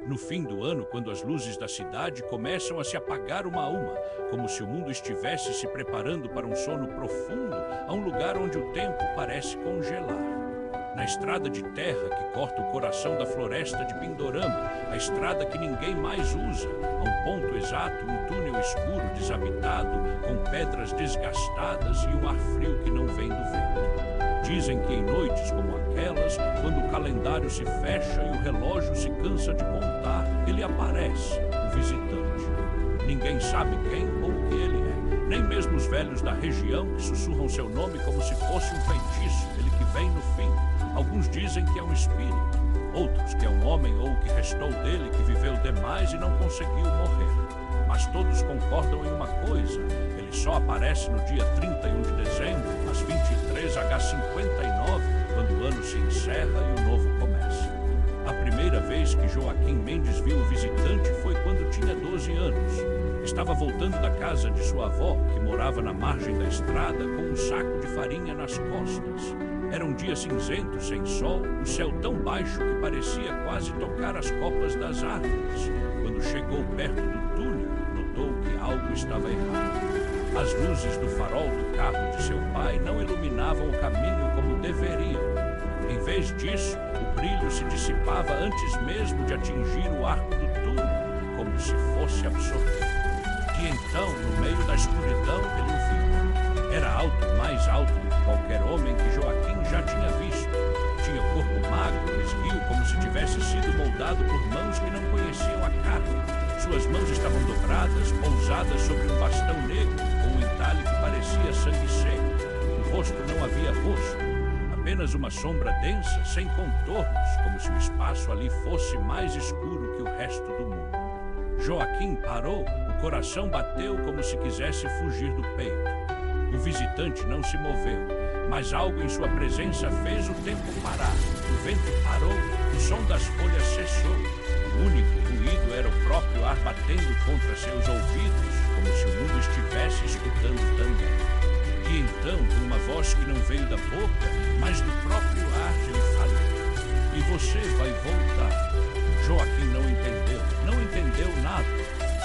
No fim do ano, quando as luzes da cidade começam a se apagar uma a uma, como se o mundo estivesse se preparando para um sono profundo, a um lugar onde o tempo parece congelar. Na estrada de terra que corta o coração da floresta de Pindorama, a estrada que ninguém mais usa, a um ponto exato, um túnel escuro, desabitado, com pedras desgastadas e um ar frio que não vem do vento. Dizem que em noites como aquelas, quando o calendário se fecha e o relógio se cansa de contar, ele aparece, o visitante. Ninguém sabe quem ou o que ele é, nem mesmo os velhos da região que sussurram seu nome como se fosse um feitiço, ele que vem no fim. Alguns dizem que é um espírito, outros que é um homem ou o que restou dele que viveu demais e não conseguiu morrer. Mas todos concordam em uma coisa: ele só aparece no dia 31 de dezembro, às 23h59, quando o ano se encerra e o novo começa. A primeira vez que Joaquim Mendes viu o visitante foi quando tinha 12 anos. Estava voltando da casa de sua avó, que morava na margem da estrada, com um saco de farinha nas costas. Era um dia cinzento, sem sol, o céu tão baixo que parecia quase tocar as copas das árvores. Quando chegou perto do túnel, notou que algo estava errado. As luzes do farol do carro de seu pai não iluminavam o caminho como deveriam. Em vez disso, o brilho se dissipava antes mesmo de atingir o arco do túnel, como se fosse absorvido. E então, no meio da escuridão, ele o viu. Era alto, mais alto do que qualquer homem que Joaquim já tinha visto. Tinha o corpo magro, esguio, como se tivesse sido moldado por mãos que não conheciam a carne. Suas mãos estavam dobradas, pousadas sobre um bastão negro, com um entalhe que parecia sangue seco. No rosto não havia rosto, apenas uma sombra densa, sem contornos, como se o espaço ali fosse mais escuro que o resto do mundo. Joaquim parou, o coração bateu como se quisesse fugir do peito. O visitante não se moveu, mas algo em sua presença fez o tempo parar. O vento parou, o som das folhas cessou. O único ruído era o próprio ar batendo contra seus ouvidos, como se o mundo estivesse escutando também. E então, com uma voz que não veio da boca, mas do próprio ar, ele falou: "E você vai voltar." Joaquim não entendeu nada.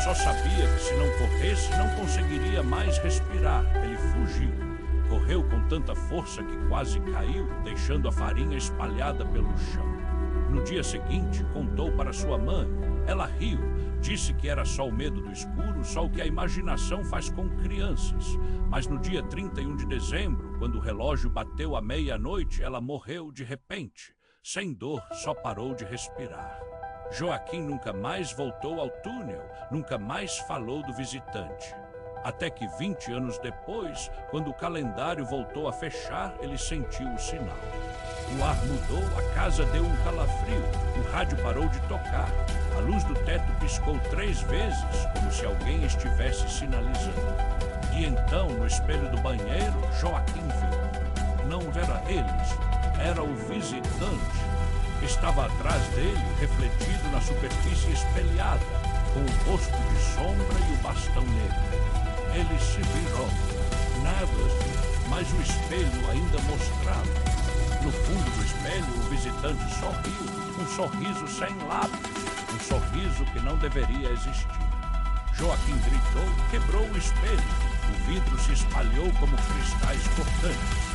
Só sabia que se não corresse, não conseguiria mais respirar. Ele fugiu. Correu com tanta força que quase caiu, deixando a farinha espalhada pelo chão. No dia seguinte, contou para sua mãe. Ela riu, disse que era só o medo do escuro, só o que a imaginação faz com crianças. Mas no dia 31 de dezembro, quando o relógio bateu à meia-noite, ela morreu de repente. Sem dor, só parou de respirar. Joaquim nunca mais voltou ao túnel, nunca mais falou do visitante. Até que 20 anos depois, quando o calendário voltou a fechar, ele sentiu o sinal. O ar mudou, a casa deu um calafrio, o rádio parou de tocar. A luz do teto piscou 3 vezes, como se alguém estivesse sinalizando. E então, no espelho do banheiro, Joaquim viu. Não era eles, era o visitante. Estava atrás dele, refletido na superfície espelhada, com o rosto de sombra e o bastão negro. Ele se virou. Nada, mas o espelho ainda mostrava. No fundo do espelho, o visitante sorriu, um sorriso sem lábios, um sorriso que não deveria existir. Joaquim gritou, quebrou o espelho. O vidro se espalhou como cristais cortantes.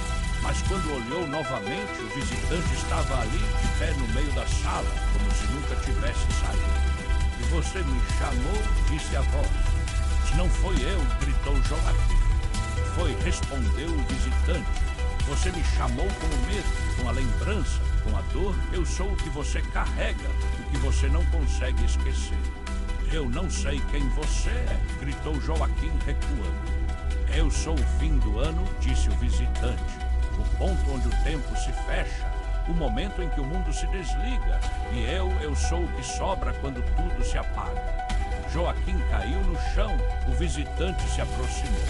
Mas quando olhou novamente, o visitante estava ali, de pé no meio da sala, como se nunca tivesse saído. "E você me chamou?", disse a voz. "Não foi eu", gritou Joaquim. "Foi", respondeu o visitante. "Você me chamou com o medo, com a lembrança, com a dor. Eu sou o que você carrega, o que você não consegue esquecer." "Eu não sei quem você é", gritou Joaquim recuando. "Eu sou o fim do ano", disse o visitante. "O ponto onde o tempo se fecha, o momento em que o mundo se desliga, e eu sou o que sobra quando tudo se apaga." Joaquim caiu no chão, o visitante se aproximou.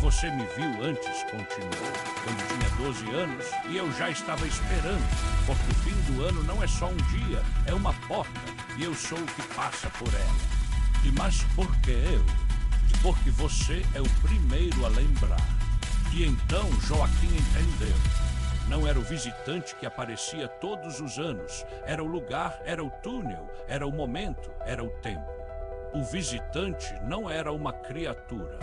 "Você me viu antes", continuou, "quando tinha 12 anos, e eu já estava esperando, porque o fim do ano não é só um dia, é uma porta, e eu sou o que passa por ela." "E mas por que eu?" "Porque você é o primeiro a lembrar." E então Joaquim entendeu. Não era o visitante que aparecia todos os anos. Era o lugar, era o túnel, era o momento, era o tempo. O visitante não era uma criatura.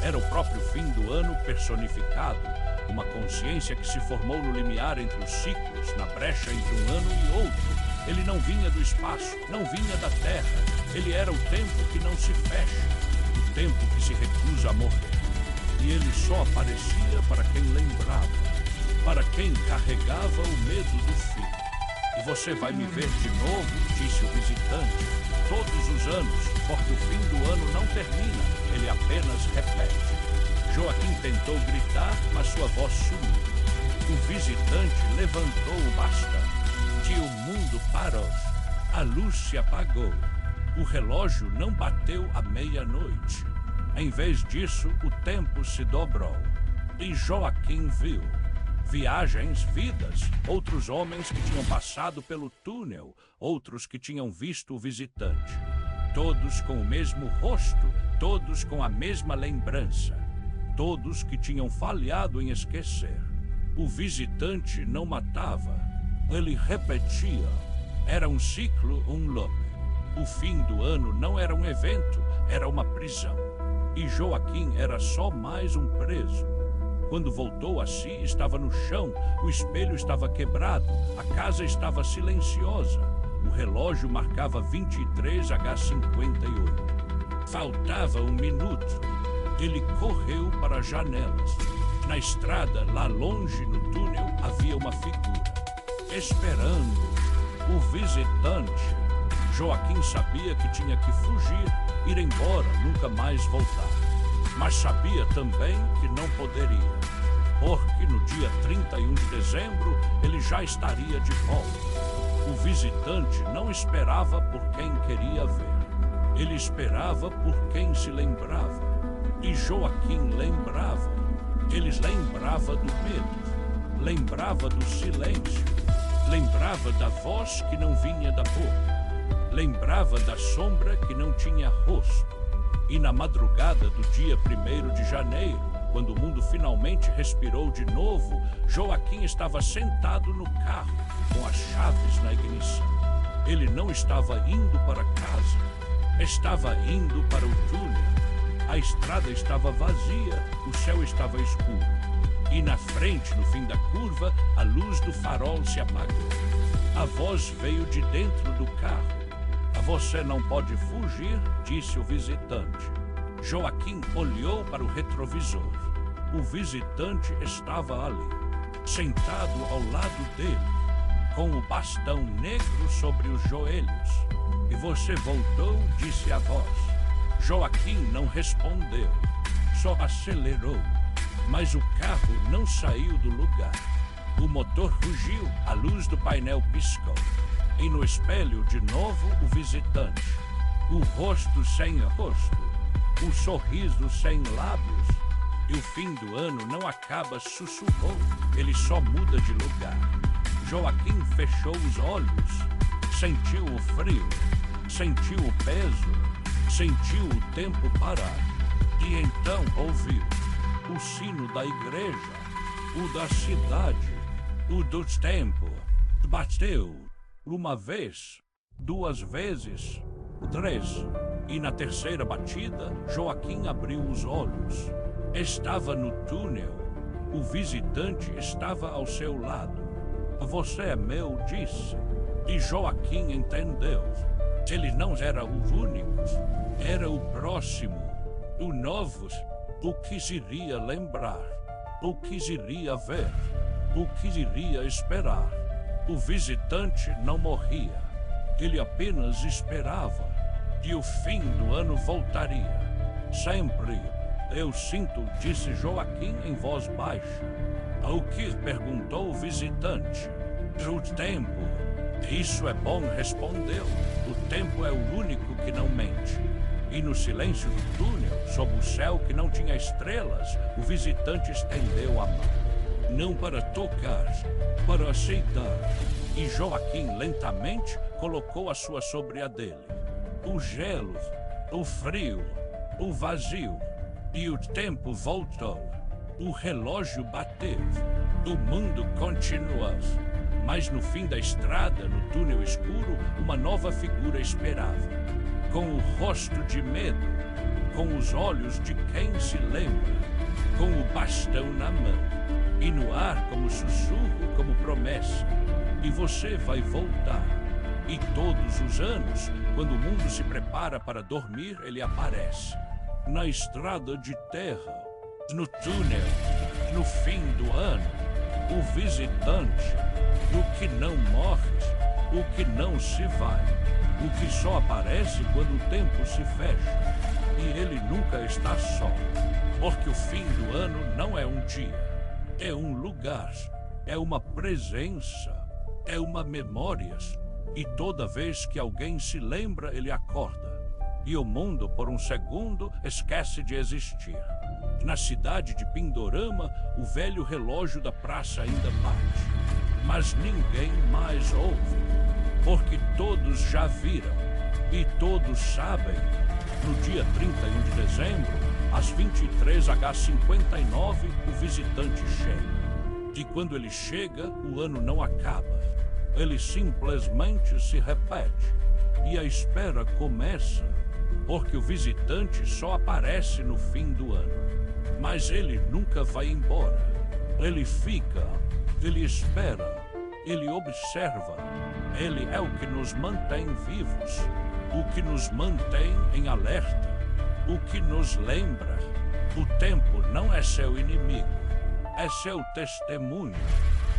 Era o próprio fim do ano personificado. Uma consciência que se formou no limiar entre os ciclos, na brecha entre um ano e outro. Ele não vinha do espaço, não vinha da terra. Ele era o tempo que não se fecha, o tempo que se recusa a morrer. E ele só aparecia para quem lembrava, para quem carregava o medo do fim. E você vai me ver de novo, disse o visitante, todos os anos, porque o fim do ano não termina, ele apenas repete. Joaquim tentou gritar, mas sua voz sumiu. O visitante levantou o bastão. E o mundo parou. A luz se apagou. O relógio não bateu à meia-noite. Em vez disso, o tempo se dobrou. E Joaquim viu viagens, vidas, outros homens que tinham passado pelo túnel, outros que tinham visto o visitante. Todos com o mesmo rosto, todos com a mesma lembrança. Todos que tinham falhado em esquecer. O visitante não matava. Ele repetia. Era um ciclo, um loop. O fim do ano não era um evento, era uma prisão. E Joaquim era só mais um preso. Quando voltou a si, estava no chão, o espelho estava quebrado, a casa estava silenciosa. O relógio marcava 23h58. Faltava um minuto. Ele correu para as janelas. Na estrada, lá longe no túnel, havia uma figura. Esperando o visitante. Joaquim sabia que tinha que fugir, ir embora, nunca mais voltar. Mas sabia também que não poderia, porque no dia 31 de dezembro ele já estaria de volta. O visitante não esperava por quem queria ver. Ele esperava por quem se lembrava. E Joaquim lembrava. Ele lembrava do medo, lembrava do silêncio. Lembrava da voz que não vinha da boca. Lembrava da sombra que não tinha rosto. E na madrugada do dia 1º de janeiro, quando o mundo finalmente respirou de novo, Joaquim estava sentado no carro, com as chaves na ignição. Ele não estava indo para casa, estava indo para o túnel. A estrada estava vazia, o céu estava escuro. E na frente, no fim da curva, a luz do farol se apagou. A voz veio de dentro do carro. Você não pode fugir, disse o visitante. Joaquim olhou para o retrovisor. O visitante estava ali, sentado ao lado dele, com o bastão negro sobre os joelhos. E você voltou, disse a voz. Joaquim não respondeu, só acelerou. Mas o carro não saiu do lugar. O motor rugiu, a luz do painel piscou. E no espelho, de novo, o visitante. O rosto sem rosto, o sorriso sem lábios. E o fim do ano não acaba, sussurrou. Ele só muda de lugar. Joaquim fechou os olhos. Sentiu o frio. Sentiu o peso. Sentiu o tempo parar. E então ouviu o sino da igreja, o da cidade, o do tempo. Bateu uma vez, 2 vezes, 3. E na terceira batida, Joaquim abriu os olhos. Estava no túnel. O visitante estava ao seu lado. Você é meu, disse. E Joaquim entendeu. Ele não era o único, era o próximo, o novo, o que iria lembrar, o que iria ver, o que iria esperar. O visitante não morria, ele apenas esperava, e o fim do ano voltaria. Sempre, eu sinto, disse Joaquim em voz baixa. O que? Perguntou o visitante. O tempo. Isso é bom, respondeu. O tempo é o único que não mente. E no silêncio do túnel, sob o céu que não tinha estrelas, o visitante estendeu a mão. Não para tocar, para aceitar. E Joaquim lentamente colocou a sua sobre a dele. O gelo, o frio, o vazio. E o tempo voltou. O relógio bateu, o mundo continuava. Mas no fim da estrada, no túnel escuro, uma nova figura esperava. Com o rosto de medo, com os olhos de quem se lembra, com o bastão na mão, e no ar como sussurro, como promessa. E você vai voltar. E todos os anos, quando o mundo se prepara para dormir, ele aparece. Na estrada de terra, no túnel, no fim do ano, o visitante, o que não morre, o que não se vai, o que só aparece quando o tempo se fecha. E ele nunca está só, porque o fim do ano não é um dia, é um lugar, é uma presença, é uma memória. E toda vez que alguém se lembra, ele acorda. E o mundo, por um segundo, esquece de existir. Na cidade de Pindorama, o velho relógio da praça ainda bate. Mas ninguém mais ouve, porque todos já viram. E todos sabem, no dia 31 de dezembro, às 23h59, o visitante chega. E quando ele chega, o ano não acaba. Ele simplesmente se repete. E a espera começa, porque o visitante só aparece no fim do ano. Mas ele nunca vai embora. Ele fica, ele espera, ele observa. Ele é o que nos mantém vivos, o que nos mantém em alerta, o que nos lembra. O tempo não é seu inimigo, é seu testemunho.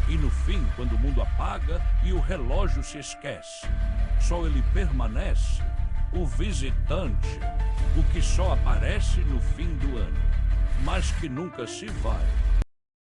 E no fim, quando o mundo apaga e o relógio se esquece, só ele permanece, o visitante, o que só aparece no fim do ano, mas que nunca se vai.